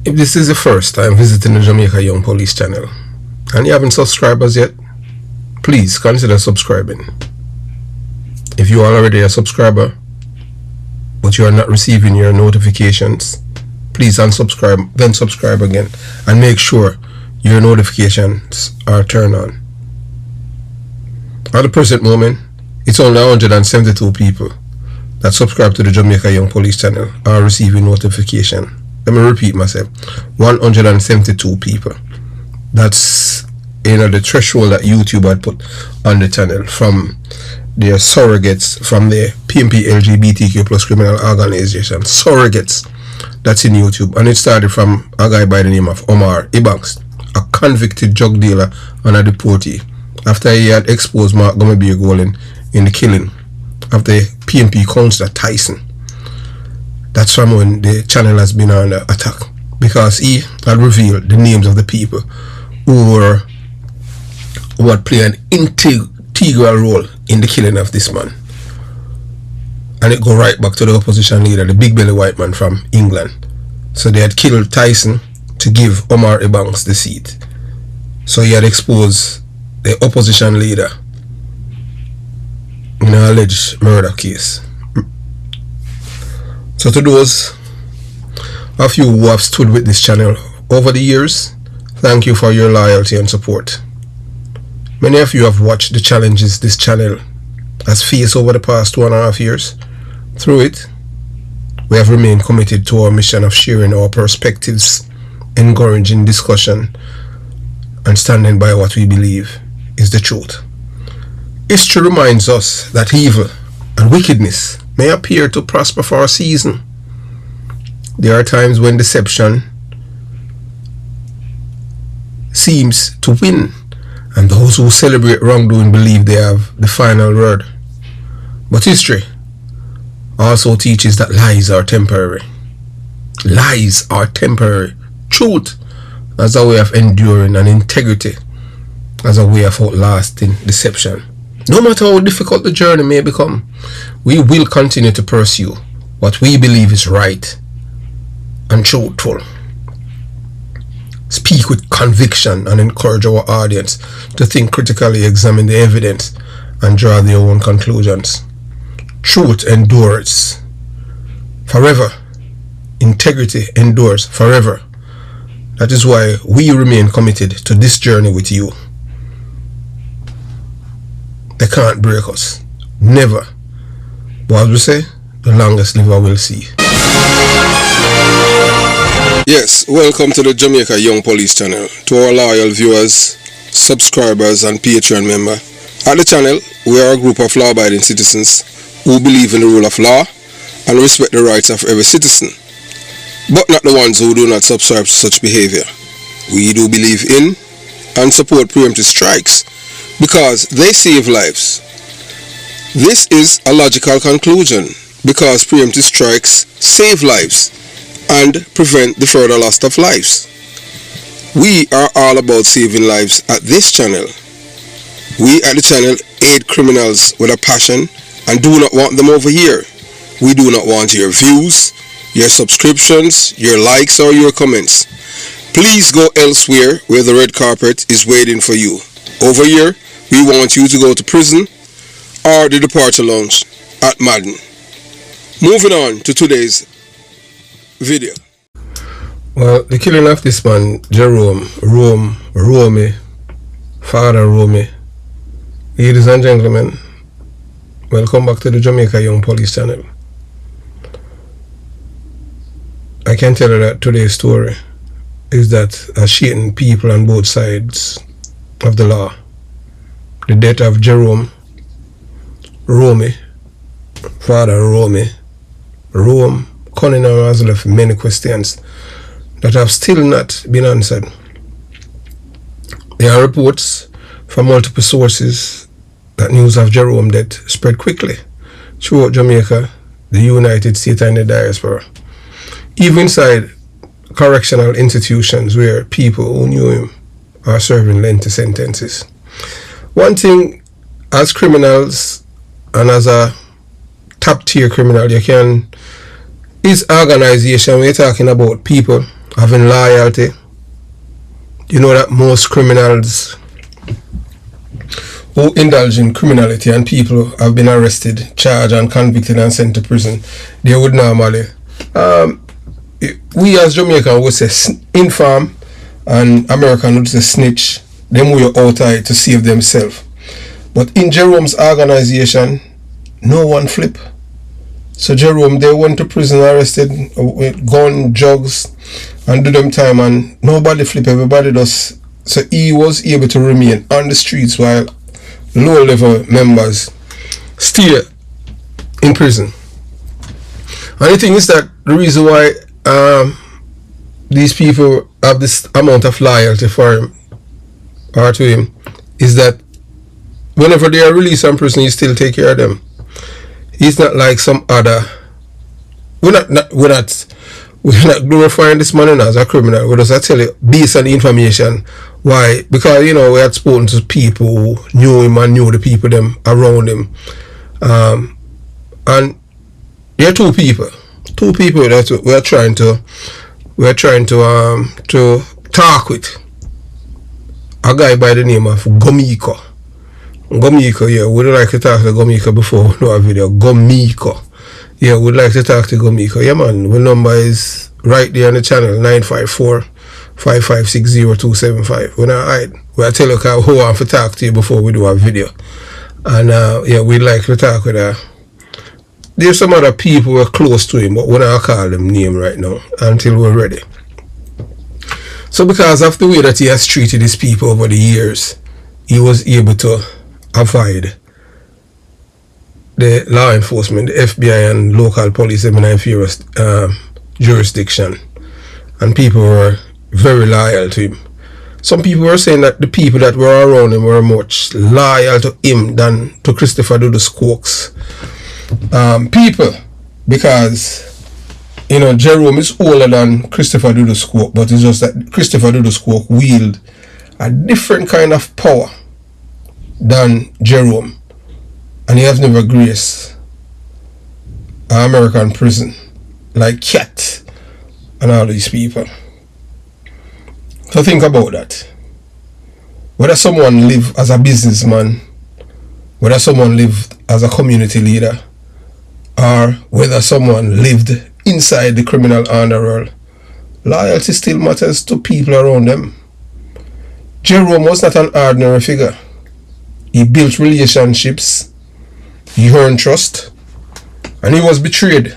If this is the first time visiting the Jamaica Young Police channel and you haven't subscribed as yet, please consider subscribing. If you are already a subscriber but you are not receiving your notifications, please unsubscribe, then subscribe again, and make sure your notifications are turned on. At the present moment, it's only 172 people that subscribe to the Jamaica Young Police channel are receiving notification. Let me repeat myself. 172 people. That's the threshold that YouTube had put on the channel from their surrogates, from the PMP LGBTQ plus criminal organization. Surrogates that's in YouTube. And it started from a guy by the name of Omar Ibanks, a convicted drug dealer and a deportee, after he had exposed Mark Gumabir Golin in the killing of the PMP councillor Tyson. That's from when the channel has been under attack, because he had revealed the names of the people who had played an integral role in the killing of this man. And it go right back to the opposition leader, the big belly white man from England. So they had killed Tyson to give Omar Ibanks the seat. So he had exposed the opposition leader in an alleged murder case. So to those of you who have stood with this channel over the years, thank you for your loyalty and support. Many of you have watched the challenges this channel has faced over the past 2.5 years. Through it, we have remained committed to our mission of sharing our perspectives, encouraging discussion, and standing by what we believe is the truth. History reminds us that evil and wickedness may appear to prosper for a season. There are times when deception seems to win, and those who celebrate wrongdoing believe they have the final word. But history also teaches that lies are temporary. Lies are temporary. Truth as a way of enduring, and integrity as a way of outlasting deception. No matter how difficult the journey may become, we will continue to pursue what we believe is right and truthful. Speak with conviction and encourage our audience to think critically, examine the evidence, and draw their own conclusions. Truth endures forever. Integrity endures forever. That is why we remain committed to this journey with you. They can't break us. Never. But as we say, the longest liver will see. Yes, welcome to the Jamaica Young Police channel. To our loyal viewers, subscribers, and Patreon member. At the channel, we are a group of law-abiding citizens who believe in the rule of law and respect the rights of every citizen, but not the ones who do not subscribe to such behavior. We do believe in and support preemptive strikes because they save lives. This is a logical conclusion because preemptive strikes save lives and prevent the further loss of lives. We are all about saving lives at this channel. We at the channel aid criminals with a passion and do not want them over here. We do not want your views, your subscriptions, your likes, or your comments. Please go elsewhere where the red carpet is waiting for you. Over here, we want you to go to prison or the departure lounge at Madden. Moving on to today's video. Well, the killing of this man, Jerome, Romie, Fada Rome. Ladies and gentlemen, welcome back to the Jamaica Young Police channel. I can tell you that today's story is that has shaken people on both sides of the law. The death of Jerome, Romie, Fada Rome, Cunningham has left many questions that have still not been answered. There are reports from multiple sources that news of Jerome's death spread quickly throughout Jamaica, the United States, and the diaspora. Even inside correctional institutions where people who knew him are serving lengthy sentences. One thing, as criminals and as a top tier criminal, you can, is organization. We're talking about people having loyalty. You know that most criminals who indulge in criminality and people who have been arrested, charged and convicted and sent to prison, they would normally, we as Jamaican would say inform, and American would say snitch. Them we are out to save themselves. But in Jerome's organization, no one flip. So Jerome, they went to prison, arrested with gun, drugs, and do them time, and nobody flip, everybody does. So he was able to remain on the streets while lower level members stay in prison. And the thing is that the reason why these people have this amount of loyalty for him or to him is that whenever they are released from prison, he still take care of them. He's not like some other. We're not glorifying this man as a criminal. We just tell you based on the information why, because we had spoken to people who knew him and knew the people them around him, and there are two people that we're trying to talk with. A guy by the name of Gomiko, yeah, we'd like to talk to Gomiko before we do a video. Gomiko, yeah, we'd like to talk to Gomiko. Yeah, man, my number is right there on the channel, 954-5560275. We're not hide. We'll tell you who want to talk to you before we do a video. And yeah, we'd like to talk with her. There's some other people who are close to him, but we're not call them name right now until we're ready. So because of the way that he has treated his people over the years, he was able to avoid the law enforcement, the FBI and local police in inferiorous jurisdiction, and people were very loyal to him. Some people were saying that the people that were around him were much loyal to him than to Christopher DUDUS people, because Jerome is older than Christopher DUDUS, but it's just that Christopher DUDUS wield a different kind of power than Jerome, and he has never graced an American prison like Cat and all these people. So think about that. Whether someone live as a businessman, whether someone lived as a community leader, or whether someone lived inside the criminal underworld, loyalty still matters to people around them. Jerome was not an ordinary figure. He built relationships, he earned trust, and he was betrayed.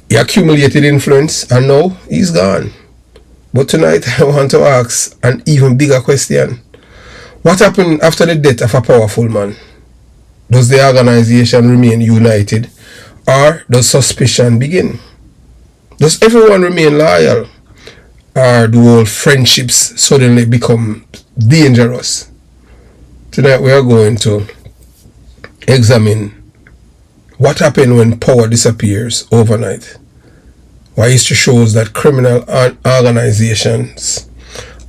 He accumulated influence, and now he's gone. But tonight I want to ask an even bigger question. What happened after the death of a powerful man? Does the organization remain united, or does suspicion begin? Does everyone remain loyal, or do all friendships suddenly become dangerous? Tonight we are going to examine what happened when power disappears overnight. Why history shows that criminal organizations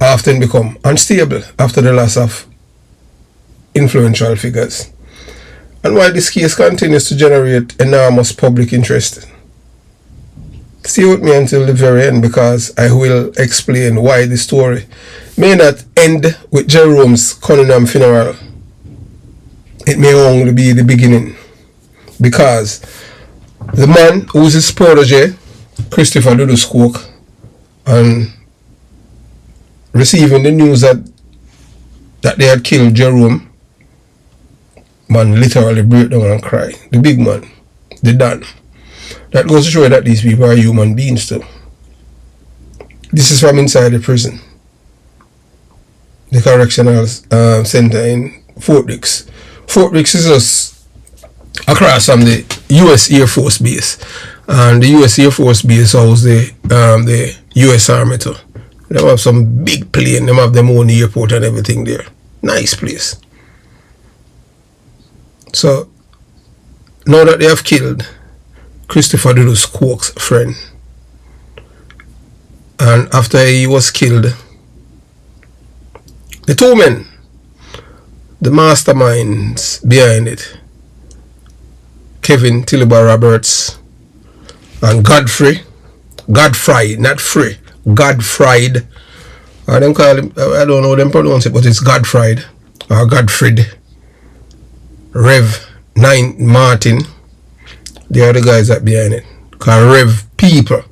often become unstable after the loss of influential figures, and why this case continues to generate enormous public interest. Stay with me until the very end, because I will explain why the story may not end with Jerome's Cunningham funeral. It may only be the beginning, because the man who was his protege, Christopher DUDUS, and receiving the news that they had killed Jerome, man literally break down and cry. The big man, the Don. That goes to show that these people are human beings too. This is from inside the prison, the correctional center in Fort Dix. Fort Dix is just across from the U.S. Air Force Base, and the U.S. Air Force Base houses the U.S. Army too. They have some big plane, they have their own airport and everything there. Nice place. So now that they have killed Christopher DUDUS' friend, and after he was killed, the two men, the masterminds behind it, Kevin Tiliba Roberts and Godfrey Godfrey, not free. Godfried. Or them call him, I don't know how them pronounce it, but it's Godfried or Godfried. Rev 9 Martin. They are the guys that behind it. Cause Rev people.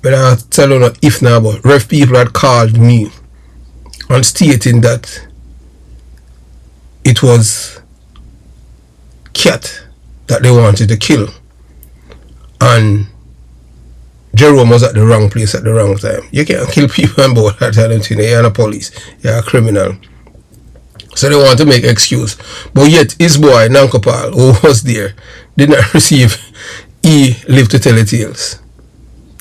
But I tell you not if now, but Rev people had called me and stating that it was cat that they wanted to kill. And Jerome was at the wrong place at the wrong time. You can't kill people and both that kind of thing. You're not police. You're a criminal. So they want to make excuse. But yet his boy, Nankopal, who was there, did not receive live to tell the tales.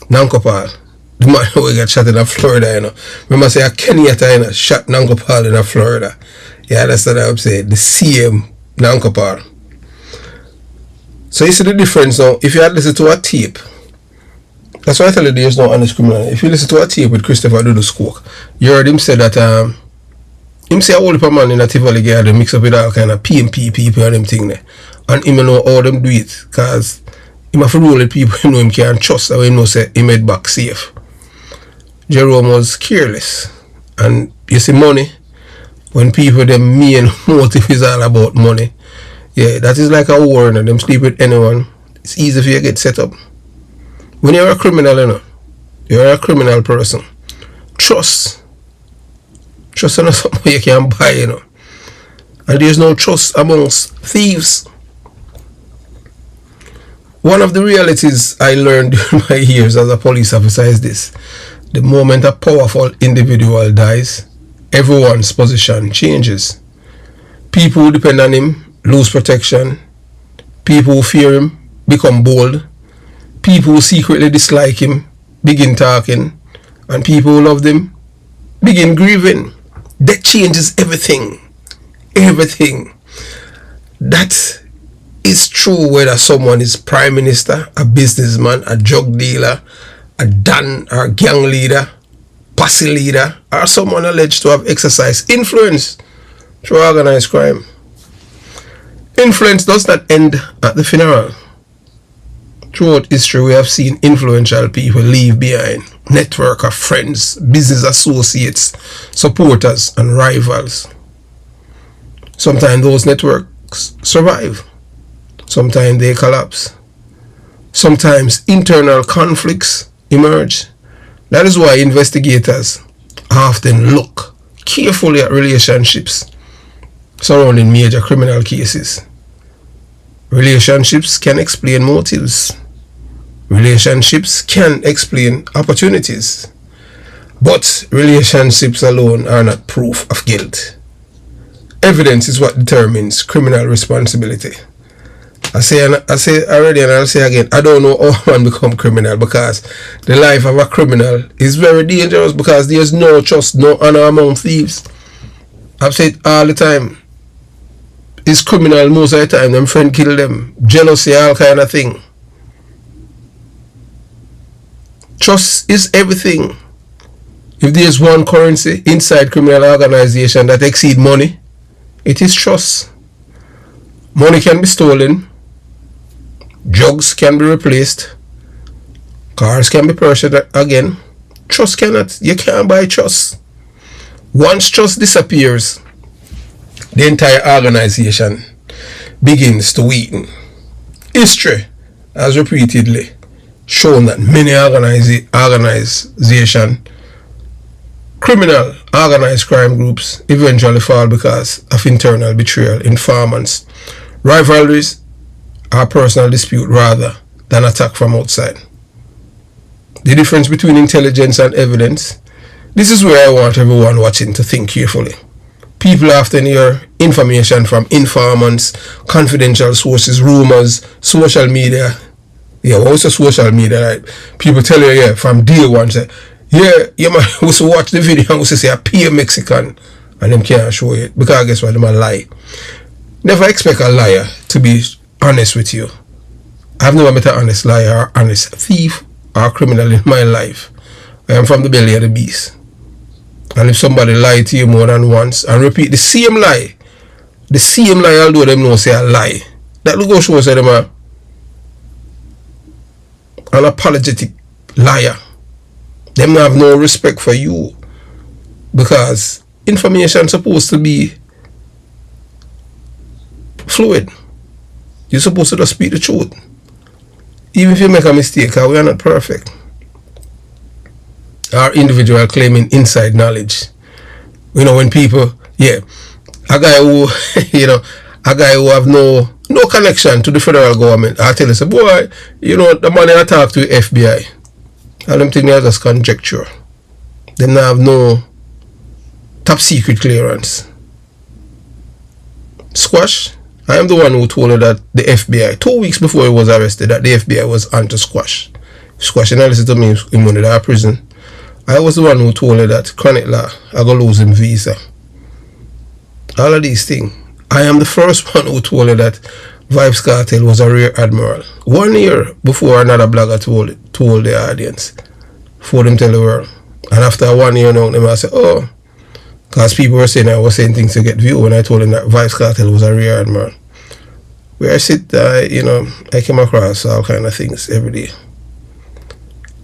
Nankopal, the man who got shot in Florida, you know. Remember say a Kenyatta, you know, shot Nankopal in Florida. Yeah, that's what I'm saying. The same Nankopal. So you see the difference now. If you had listened to a tape, that's why I tell you there's no honest criminal. If you listen to a tape with Christopher DUDUS Cook, you heard him say that him say a whole heap of man in a Tivoli they mix up with all kind of PMP people and them thing there. And him know how them do it. Cause him have to roll with people him know him can't trust, so him know say he made back safe. Jerome was careless. And you see money, when people them main motive is all about money. Yeah, that is like a war, and them sleep with anyone. It's easy for you to get set up. When you're a criminal, you know, you're a criminal person. Trust is not something you can buy, you know. And there's no trust amongst thieves. One of the realities I learned during my years as a police officer is this. The moment a powerful individual dies, everyone's position changes. People who depend on him lose protection. People who fear him become bold. People who secretly dislike him begin talking. And people who loved him begin grieving. That changes everything. Everything. That is true whether someone is prime minister, a businessman, a drug dealer, a don or gang leader, posse leader, or someone alleged to have exercised influence through organized crime. Influence does not end at the funeral. Throughout history, we have seen influential people leave behind network of friends, business associates, supporters, and rivals. Sometimes those networks survive. Sometimes they collapse. Sometimes internal conflicts emerge. That is why investigators often look carefully at relationships surrounding major criminal cases. Relationships can explain motives. Relationships can explain opportunities. But relationships alone are not proof of guilt. Evidence is what determines criminal responsibility. I say already and I'll say again, I don't know how man become criminal, because the life of a criminal is very dangerous, because there's no trust, no honor among thieves. I've said all the time, it's criminal most of the time, them friend kill them, jealousy, all kind of thing. Trust is everything. If there's one currency inside criminal organization that exceeds money, it is trust. Money can be stolen. Drugs can be replaced. Cars can be purchased again. Trust cannot. You can't buy trust. Once trust disappears, the entire organization begins to weaken. History has repeatedly shown that many organization, criminal organized crime groups eventually fall because of internal betrayal, informants, rivalries, or personal dispute rather than attack from outside. The difference between intelligence and evidence. This is where I want everyone watching to think carefully. People often hear information from informants, confidential sources, rumors, social media. Yeah, also social media, right? People tell you, yeah, from day one, say, yeah, you might also watch the video and also say a pure Mexican, and them can't show it, because guess what, them a lie. Never expect a liar to be honest with you. I've never met an honest liar or honest thief or criminal in my life. I am from the belly of the beast. And if somebody lie to you more than once and repeat the same lie, although them know say a lie, that will go show say them are unapologetic liar. Them have no respect for you. Because information supposed to be fluid. You're supposed to just speak the truth. Even if you make a mistake, because we are not perfect. Our individual claiming inside knowledge. You know, when people, a guy who, a guy who have no connection to the federal government, I tell you, say, boy, the money I talk to FBI. I don't think they are just conjecture. Them not have no top secret clearance. Squash, I am the one who told her that the FBI, 2 weeks before he was arrested, that the FBI was anti-Squash. Squash and listen to me in one of our prison. I was the one who told her that chronic law, I go lose him visa. All of these things. I am the first one who told her that Vibes Cartel was a rear admiral. 1 year before another blogger told the audience. For them tell the world. And after 1 year now, them I say, oh, because people were saying I was saying things to get view when I told them that Vibes Cartel was a rear admiral. Where I sit, I came across all kind of things every day.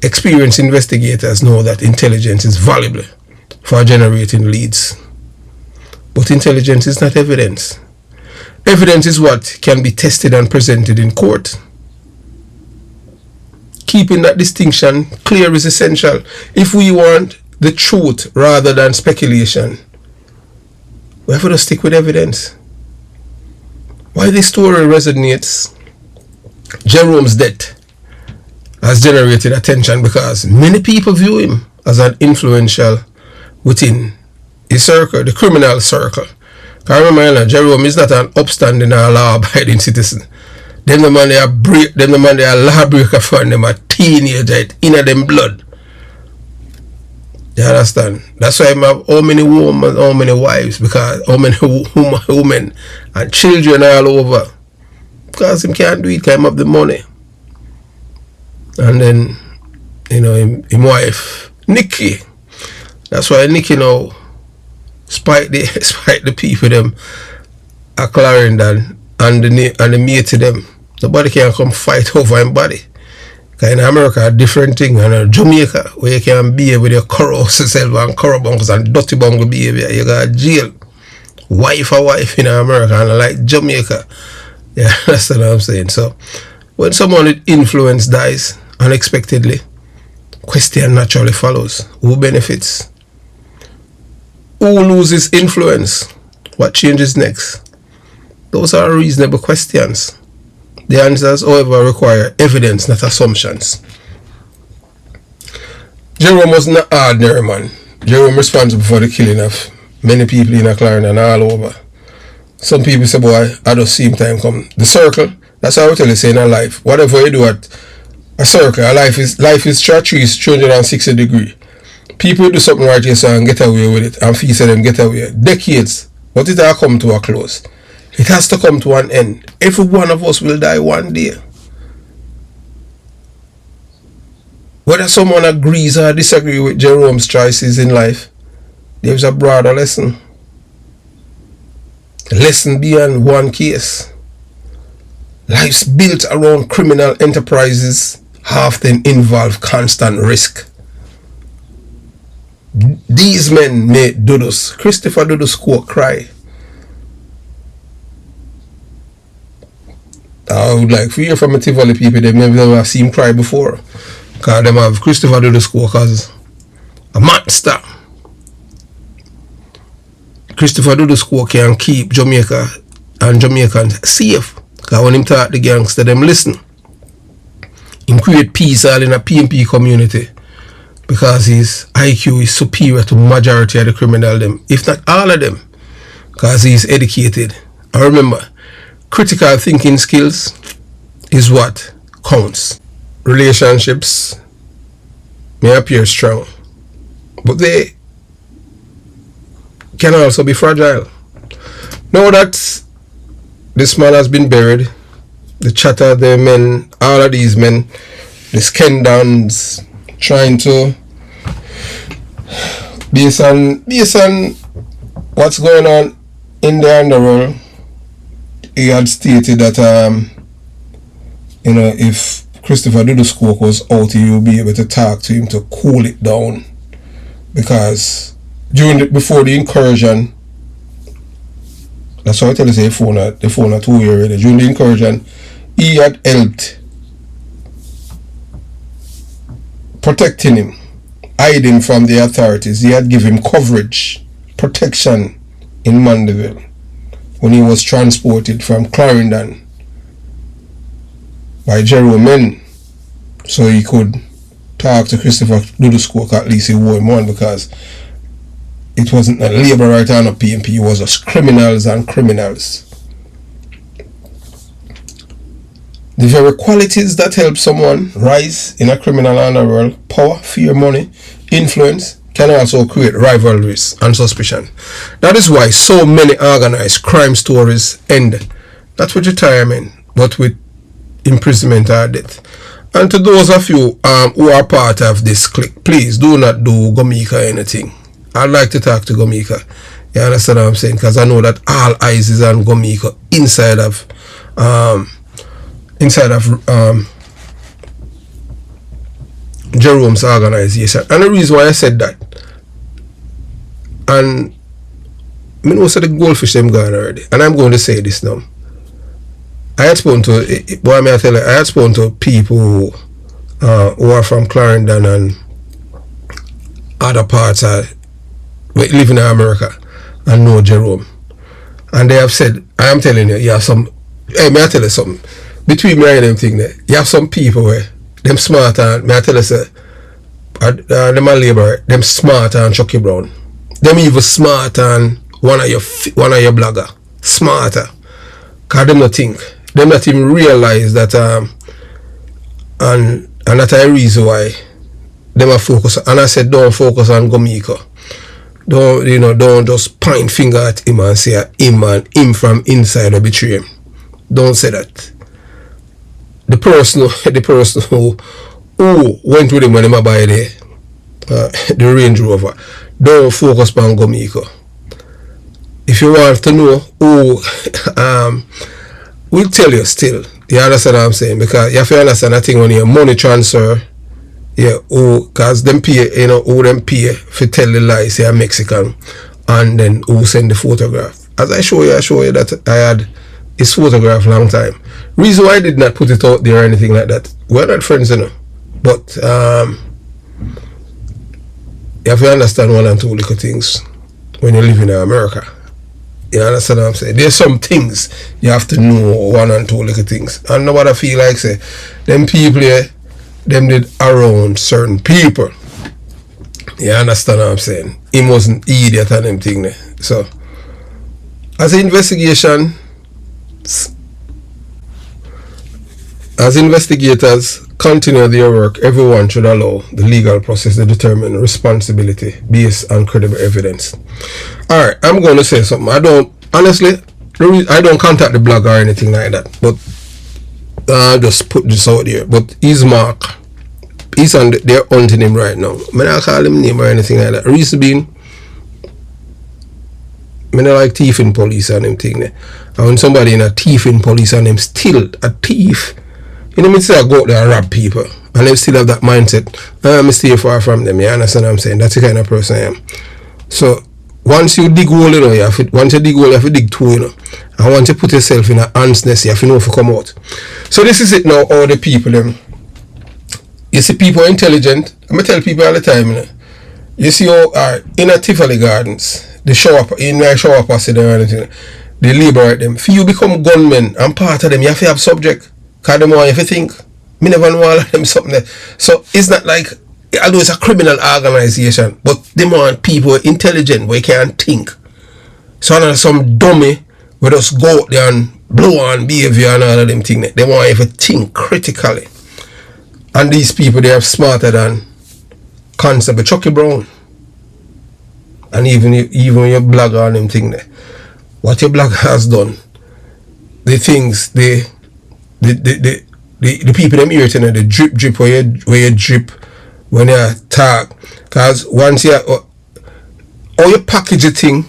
Experienced investigators know that intelligence is valuable for generating leads. But intelligence is not evidence. Evidence is what can be tested and presented in court. Keeping that distinction clear is essential if we want the truth rather than speculation. We have to stick with evidence. Why this story resonates? Jerome's death has generated attention because many people view him as an influential within his circle, the criminal circle. I remember, Jerome is not an upstanding or law-abiding citizen. Them the man they are lawbreaker for them a teenager in them blood. You understand? That's why I have how many women, how many wives, because how many women and children all over. Because him can't do it, because him have the money. And then, him wife, Nikki. That's why Nikki now spite the people them a Clarendon and the mate to them. Nobody can come fight over him body. Because in America, a different thing. And in Jamaica, where you can behave with your corrupt self and corrupt bunks and dirty bungle behavior, you got jail. Wife in America, and like Jamaica. Yeah, that's what I'm saying. So, when someone with influence dies unexpectedly, question naturally follows. Who benefits? Who loses influence? What changes next? Those are reasonable questions. The answers, however, require evidence, not assumptions. Jerome was an ordinary man. Jerome responsible for the killing of many people in Clarendon all over. Some people say, boy, I just see him time come. The circle, that's how I tell you, say in a life, whatever you do at a circle, a life is 360 degrees. People do something right here and get away with it, and few say them get away. Decades, but it has come to a close. It has to come to an end. Every one of us will die one day. Whether someone agrees or disagrees with Jerome's choices in life, there's a broader lesson. A lesson beyond one case. Lives built around criminal enterprises often involve constant risk. These men made DUDUS. Christopher DUDUS quote cry. I would like to hear from the Tivoli people. They've never seen him cry before. Because they have Christopher DUDUS quote as a monster. Christopher DUDUS quote can keep Jamaica and Jamaicans safe. Because when him talk the gangster, them listen. Him create peace all in a PMP community. Because his IQ is superior to majority of the criminal them, if not all of them, because he's educated. And remember, critical thinking skills is what counts. Relationships may appear strong, but they can also be fragile. Now that this man has been buried, the chatter, the men, all of these men, the Skendans, trying to based on what's going on in the underworld, he had stated that if Christopher DUDUS was out, you'll be able to talk to him to cool it down. Because before the incursion, that's why I tell you say the phone at 2 years already. During the incursion, he had helped protecting him, hide him from the authorities. He had given him coverage, protection in Mandeville when he was transported from Clarendon by Jerome, so he could talk to Christopher DUDUS. At least he wore him on, because it wasn't a labor right and a PMP, it was just criminals and criminals. The very qualities that help someone rise in a criminal underworld, power, fear, money, influence, can also create rivalries and suspicion. That is why so many organized crime stories end not with retirement, but with imprisonment or death. And to those of you who are part of this clique, please do not do Jamaica anything. I'd like to talk to Jamaica. You understand what I'm saying? Because I know that all eyes is on Jamaica inside of Jerome's organization. And the reason why I said that, and I know the goldfish them gone already, and I'm going to say this now. I had spoken to people who are from Clarendon and other parts of living in America and know Jerome, and they have said, I am telling you, you have some, hey, may I tell you something, between me and them thing there, you have some people where them smart, and may I tell you, sir, them a labor, them smart and Chucky Brown, them even smart and one of your blogger, smarter, cause them not think, them not even realize that and that's a reason why them are focus. And I said, don't focus on Jamaica. Don't just point finger at him and say him and him from inside or betray him. Don't say that. The person who went with him when he buy the Range Rover, don't focus on Jamaica. If you want to know who we'll tell you still. You understand what I'm saying? Because you have to understand that thing when your money transfer, yeah, because them pay, who them pay for tell the lies, say Mexican, and then who send the photograph. As I show you that I had his photograph long time. Reason why I did not put it out there or anything like that, we're not friends, but you have to understand one and two little things when you live in America. You understand what I'm saying? There's some things you have to know, one and two little things. And nobody feel like say them people here, them did around certain people. You understand what I'm saying? He wasn't idiot and them thing there. So as investigators continue their work, everyone should allow the legal process to determine responsibility based on credible evidence. Alright, I'm going to say something. I don't contact the blog or anything like that, but I'll just put this out there. But he's Mark. They're hunting him right now. I'm not call him name or anything like that. Reason being, I don't like thieving police and them thing there. And when somebody in a thieving police and them still a thief, me say I go out there and rob people, and they still have that mindset. I'm stay far from them. You understand what I'm saying? That's the kind of person I am. So once you dig hole, you have to dig two, and once you put yourself in a honestness, you have to know if you come out. So this is it now. All the people them. You see, people are intelligent. I'm gonna tell people all the time. You see how in a Tivoli Gardens, they show up in their show up or anything. They liberate them. For you become gunmen and part of them, you have to have subject. Because them want you to think. Me never know all of them something there. So it's not like, although it's a criminal organization, but they want people intelligent where you can't think. So not some dummy will just go out there and blow on behavior and all of them things. They want you to think critically. And these people, they are smarter than Constable Chucky Brown. And even your blogger and them thing there. What your blogger has done, the things the people them here tonight, the drip where you drip when you talk. Cause once you how you package a thing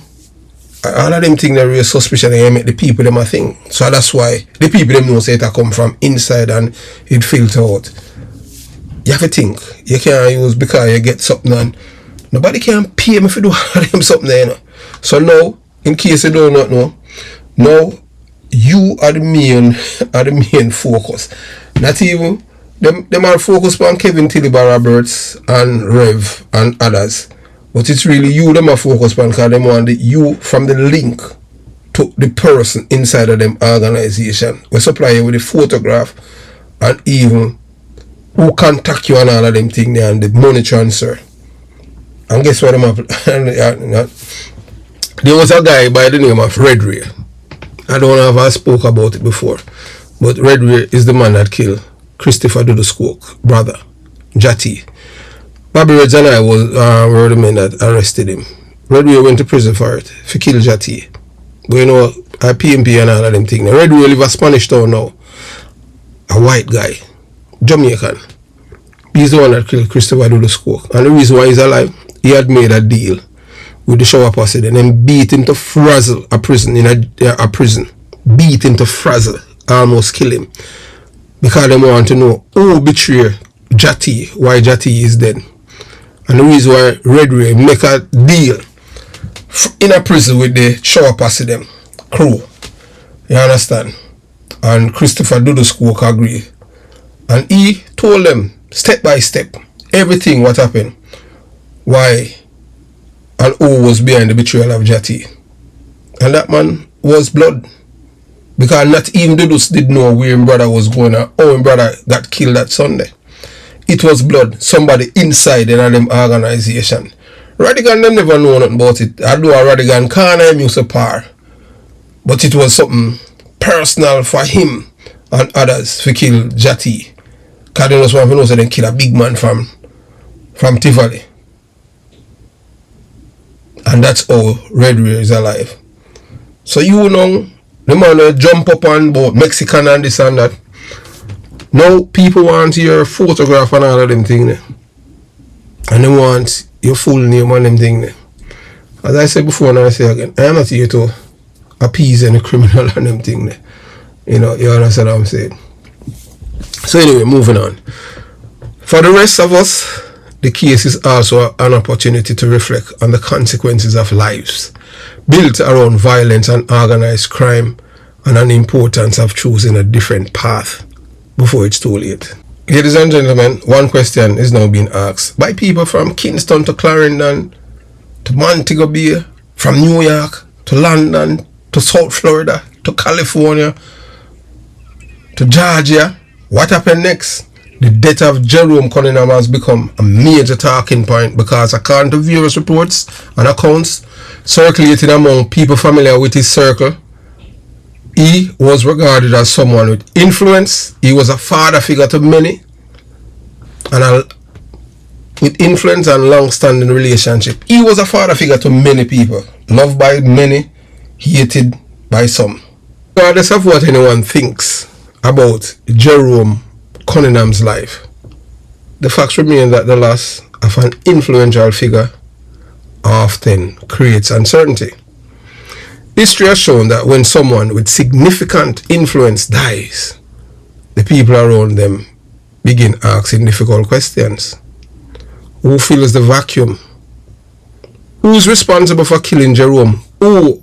all of them things that raise suspicion and make the people them a thing. So that's why the people them know say it come from inside and it filter out. You have to think. You can't use because you get something and nobody can pay me for do all of them something there, you know. So now, in case you don't know, now you are the main focus. Not even them are focused on Kevin Tillibar Roberts and Rev and others. But it's really you them are focused on because them want you from the link to the person inside of them organization. We supply you with the photograph and even who contact you and all of them things there and the money transfer. And guess what them have? There was a guy by the name of Red Ray. I don't know if I spoke about it before. But Red Ray is the man that killed Christopher DUDUS brother, Jati. Bobby Reds and I were the men that arrested him. Red Ray went to prison for it, for kill Jati. But you know, I PMP and all of them things. Red Ray live a Spanish town now. A white guy. Jamaican. He's the one that killed Christopher DUDUS. And the reason why he's alive, he had made a deal with the shower posse and then beat him to frazzle a prison in a prison. Beat him to frazzle. Almost kill him. Because they want to know who betrayed Jati, why Jati is dead. And the reason why Red Ray make a deal in a prison with the shower posse them crew. You understand? And Christopher DUDUS agree. And he told them step by step everything what happened, why and who was behind the betrayal of Jati. And that man was blood. Because not even DUDUS did know where his brother was going or how his brother got killed that Sunday. It was blood. Somebody inside in them organization. Radigan them never know nothing about it. Although Radigan can't use a par. But it was something personal for him and others to kill Jati. Because they just want to know so they kill a big man from Tivoli. And that's how Red Ray is alive. So you know, the man jump up on both Mexican and this and that. Now people want your photograph and all of them things. And they want your full name and them things. As I said before and I say again, I am not here to appease any criminal and them things. You know, you understand what I'm saying. So anyway, moving on. For the rest of us, the case is also an opportunity to reflect on the consequences of lives built around violence and organized crime and an importance of choosing a different path before it's too late. Ladies and gentlemen, one question is now being asked by people from Kingston to Clarendon to Montego Bay, from New York to London to South Florida to California to Georgia. What happened next? The death of Jerome Cunningham has become a major talking point because according to various reports and accounts circulating among people familiar with his circle, he was regarded as someone with influence. He was a father figure to many and with influence and long-standing relationship. He was a father figure to many people, loved by many, hated by some. Regardless of what anyone thinks about Jerome Cunningham's life, the facts remain that the loss of an influential figure often creates uncertainty. History has shown that when someone with significant influence dies, the people around them begin asking difficult questions. Who fills the vacuum? Who's responsible for killing Jerome? Who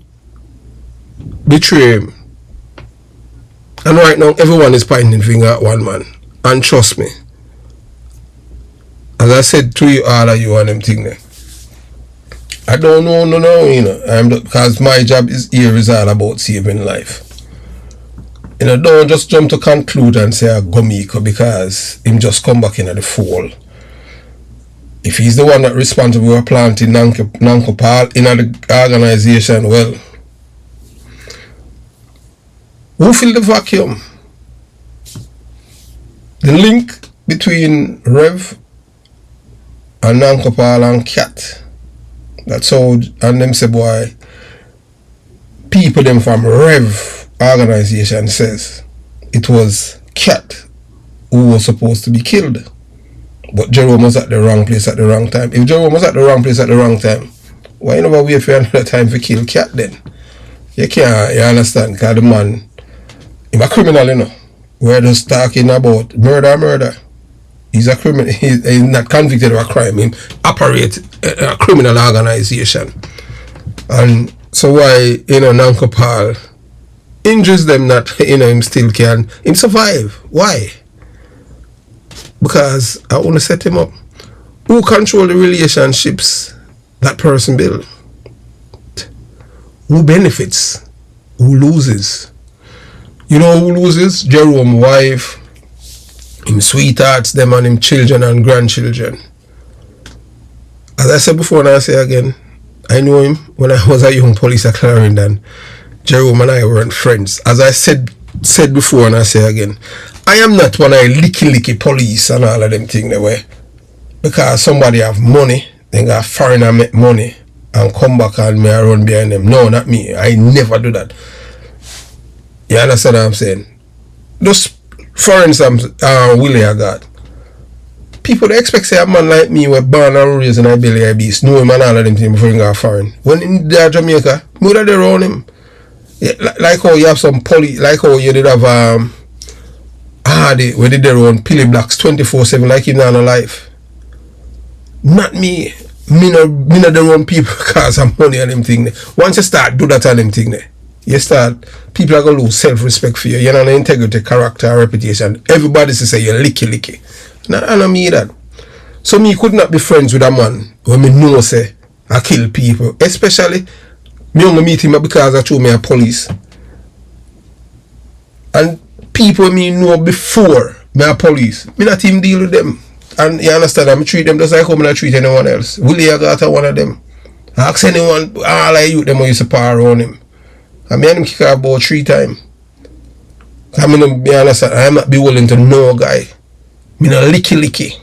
betrayed him? And right now, everyone is pointing finger at one man. And trust me, as I said to you, all of you and them thing there, I don't know, you know, because my job is all about saving life. You know, don't just jump to conclude and say a Gomiko because him just come back in at the fall. If he's the one that responsible for planting Nankopal in the organization, well, who filled the vacuum? The link between Rev and Nankopal and Cat. That's how, and them say, boy, people them from Rev organization says it was Cat who was supposed to be killed. But Jerome was at the wrong place at the wrong time. If Jerome was at the wrong place at the wrong time, Why you never wait for another time to kill cat then? You can't, you understand? Because the man, he's a criminal, you know. We're just talking about murder. He's a criminal. He's not convicted of a crime. He operates a criminal organization. And so why, Nanko Paul injures them that, him still can, him survive. Why? Because I want to set him up. Who control the relationships that person build? Who benefits? Who loses? You know who loses? Jerome wife, him sweethearts, them and him children and grandchildren. As I said before and I say again, I knew him when I was a young police at Clarendon. Jerome and I weren't friends. As I said before and I say again, I am not one of the licky police and all of them things they were. Because somebody have money, they got foreigner make money and come back and me I run behind them. No, not me. I never do that. You understand what I'm saying? Those foreign Willie I got. People they expect say a man like me were born and raised in a belly of beast, know him and all of them things before he got foreign. When in Jamaica, me would have around him. Yeah, like how you have some like how you did have Hardy where they their own Pilly Blacks 24/7 like him not alive. Not me. Me not the wrong people because of money and them thing. Once you start do that and them thing there, you start people are gonna lose self-respect for you. You're not integrity, character, reputation. Everybody say you're licky. Nah, I don't mean that. So me could not be friends with a man when me know say I kill people. Especially me only meet him because I told me a police. And people me know before me a police. Me not even deal with them. And you understand, I treat them just like how I treat anyone else. Willie I got one of them. I ask anyone, all I youth them who used to power around him. And me and him kick out about 3 times. I mean, be understand, I am not be willing to know a guy. Me not licky.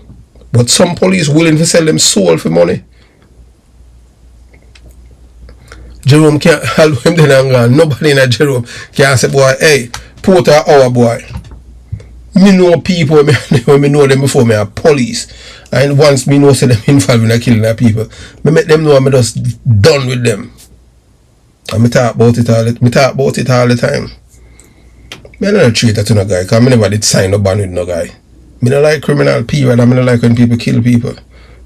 But some police willing to sell them soul for money. Jerome can't help him then and gone. Nobody in a Jerome can't say, boy, hey, put our boy. Me know people when me know them before me are police. And once me know say them involved in a killing of people, me make them know I'm just done with them. And me talk about it all the time. Me not treat that to no guy, because me never did sign no band with no guy. Me not like criminal period, and me not like when people kill people.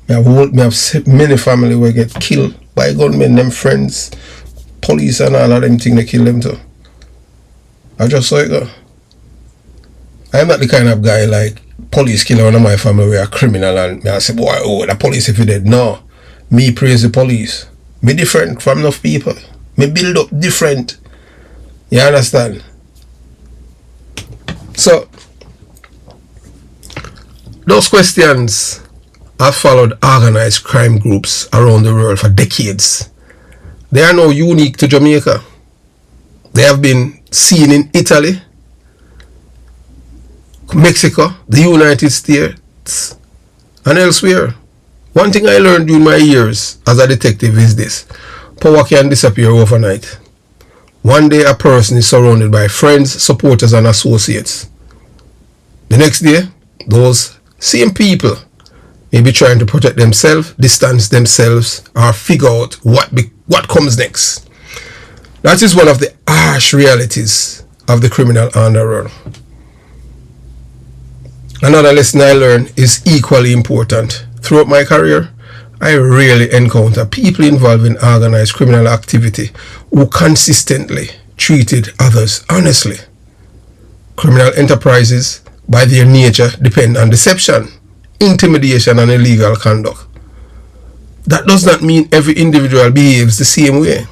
Me have many family where get killed by gunmen, them friends, police and all of them things they kill them too. I just saw it go. I'm not the kind of guy like police killer one of my family where a criminal and I say, boy, oh, the police if you dead. No. Me praise the police. Me different from enough people. Me build up different. You understand? So, those questions have followed organized crime groups around the world for decades. They are now unique to Jamaica. They have been seen in Italy, Mexico, the United States, and elsewhere. One thing I learned during my years as a detective is this: power can disappear overnight. One day a person is surrounded by friends, supporters, and associates. The next day, those same people may be trying to protect themselves, distance themselves, or figure out what comes next. That is one of the harsh realities of the criminal underworld. Another lesson I learned is equally important. Throughout my career, I rarely encounter people involved in organized criminal activity who consistently treated others honestly. Criminal enterprises, by their nature, depend on deception, intimidation, and illegal conduct. That does not mean every individual behaves the same way,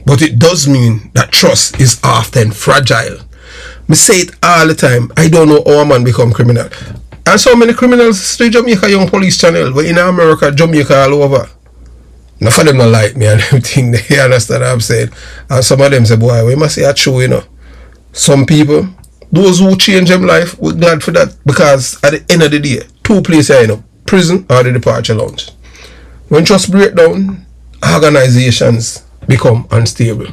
but it does mean that trust is often fragile. Me say it all the time. I don't know how a man become criminal. And so many criminals stay Jamaica Young Police Channel. We're in America, Jamaica, all over. Enough of them not like me and everything. They understand what I'm saying. And some of them say, boy, we must say a true, Some people, those who change them life, we're glad for that. Because at the end of the day, 2 places, prison or the departure lounge. When trust break down, organizations become unstable.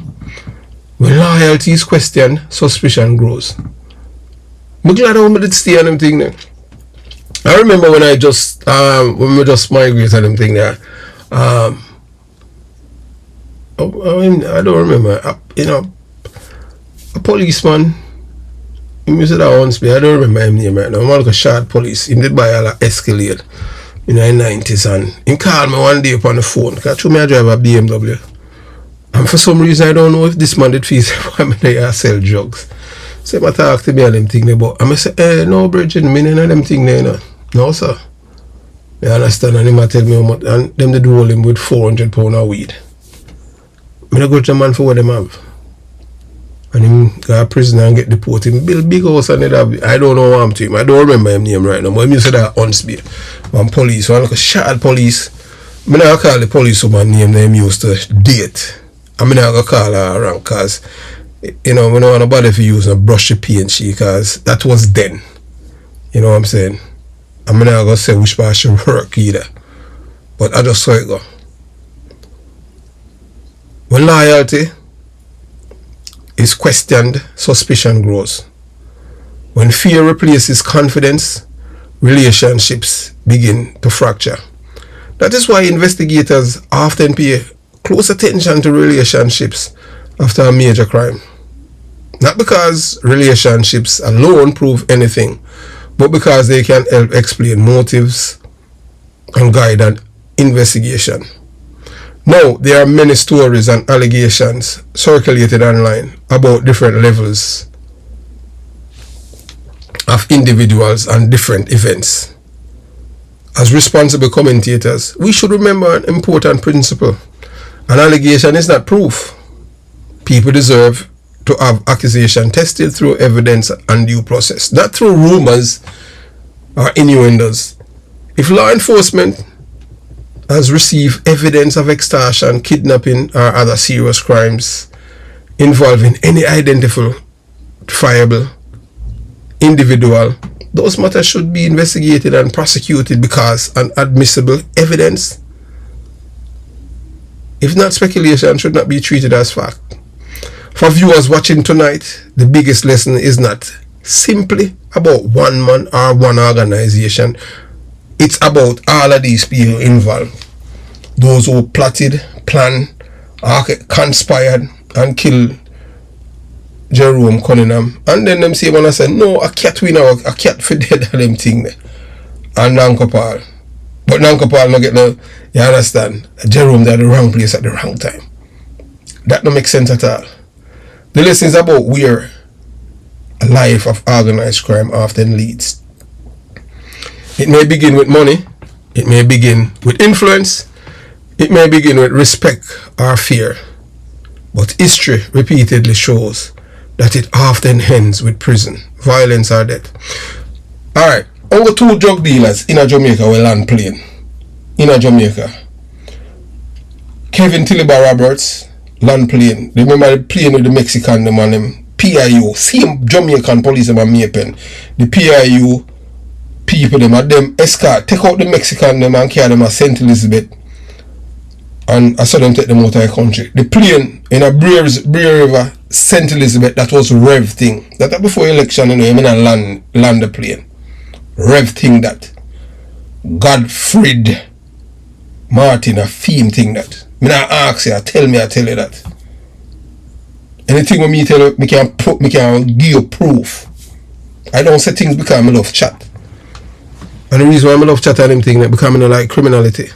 When loyalty is questioned, suspicion grows. I'm glad I did stay on them thing there. I remember when I just when we just migrated them thing there. I don't remember. A policeman. He said that once, I don't remember him name right now. I'm like a short police. He did buy a Escalade in the 90s, and he called me one day upon the phone. Because me I drive a BMW. And for some reason, I don't know if this man did feel why I sell drugs. So I talk to me and them thing about. And I say, no, Bridget, me none of them thing there, you know. No, sir. I understand, and he tell me how much, and them they do hold him with £400 of weed. I go to the man for what them have. And him go to prison and get deported. Him build big house and I don't know what I'm to him. I don't remember him name right now. But him used to that Unspeed. One police, one like a shot police. I not call the police woman name them used to date. I not gonna call her around because you know, we don't want nobody to use a brush the paint she because that was then. You know what I'm saying? I'm not gonna say which part should work either. But I just saw it go. When loyalty is questioned, suspicion grows. When fear replaces confidence, relationships begin to fracture. That is why investigators often pay close attention to relationships after a major crime. Not because relationships alone prove anything, but because they can help explain motives and guide an investigation. Now, there are many stories and allegations circulated online about different levels of individuals and different events. As responsible commentators, we should remember an important principle. An allegation is not proof. People deserve to have accusation tested through evidence and due process, not through rumors or innuendos. If law enforcement has received evidence of extortion, kidnapping, or other serious crimes involving any identifiable individual, those matters should be investigated and prosecuted because an admissible evidence, if not speculation, should not be treated as fact. For viewers watching tonight, the biggest lesson is not simply about one man or one organization. It's about all of these people involved. Those who plotted, planned, conspired, and killed Jerome Cunningham. And then them say when I say, no, a cat we know, a cat for dead and them thing there. And Nanko Paul. But Nanko Paul no get no, you understand? Jerome at the wrong place at the wrong time. That don't make sense at all. The lesson is about where a life of organized crime often leads. It may begin with money. It may begin with influence. It may begin with respect or fear. But history repeatedly shows that it often ends with prison, violence or death. Alright, over 2 drug dealers in Jamaica will land plane. In Jamaica. Kevin Tiliba Roberts land plane. Remember the plane with the Mexican them and them PIU. Same Jamaican police them and Mapen. The PIU people them and them escort. Take out the Mexican them and carry them to St. Elizabeth. And I saw them take them out of the country. The plane in a Bray River, St. Elizabeth, that was Rev thing. That before election, you know, you mean land the plane. Rev thing that. Godfried Martin, a theme thing that. Me not ask you, tell you that. Anything with me tell you, me can give you proof. I don't say things because I love chat. And the reason why I love chat and them thing that because I don't like criminality.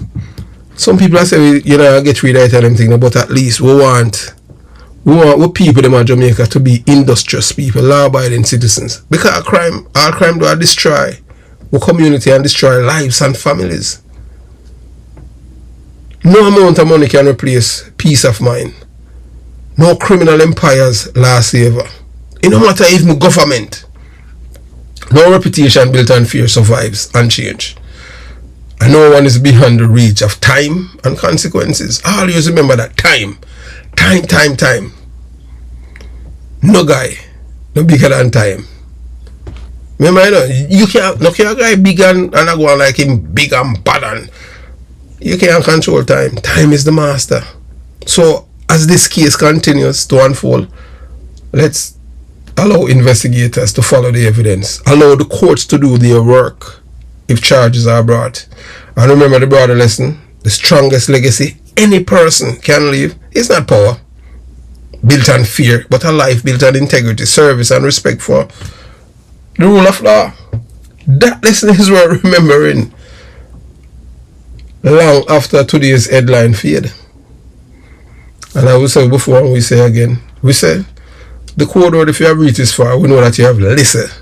Some people say, you know, I get rid of them thing, but at least we want people in Jamaica to be industrious people, law-abiding citizens. Because all crime do destroy our community and destroy lives and families. No amount of money can replace peace of mind. No criminal empires last ever. It no matter even government. No reputation built on fear survives and change. And no one is beyond the reach of time and consequences. Always remember that time. Time. No guy, no bigger than time. Remember, you can't, no guy big and I go on like him big and bad and you can't control time. Time is the master. So, as this case continues to unfold, let's allow investigators to follow the evidence. Allow the courts to do their work if charges are brought. And remember the broader lesson, the strongest legacy any person can leave is not power built on fear, but a life built on integrity, service, and respect for the rule of law. That lesson is worth remembering long after today's headline fade. And I will say before and we say again, we say the code word, if you have reached this far, we know that you have listened.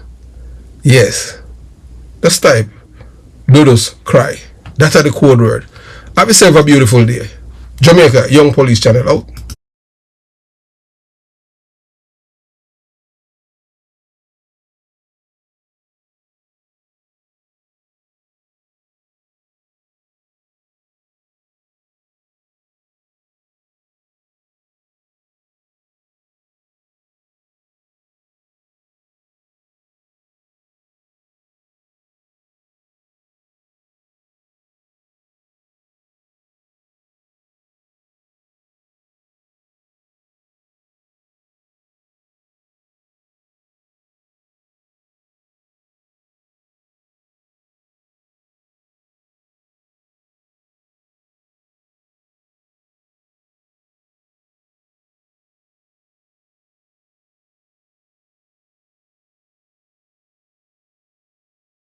Yes. Just type DUDUS cry. That's the code word. Have yourself a beautiful day. Jamaica Young Police Channel out.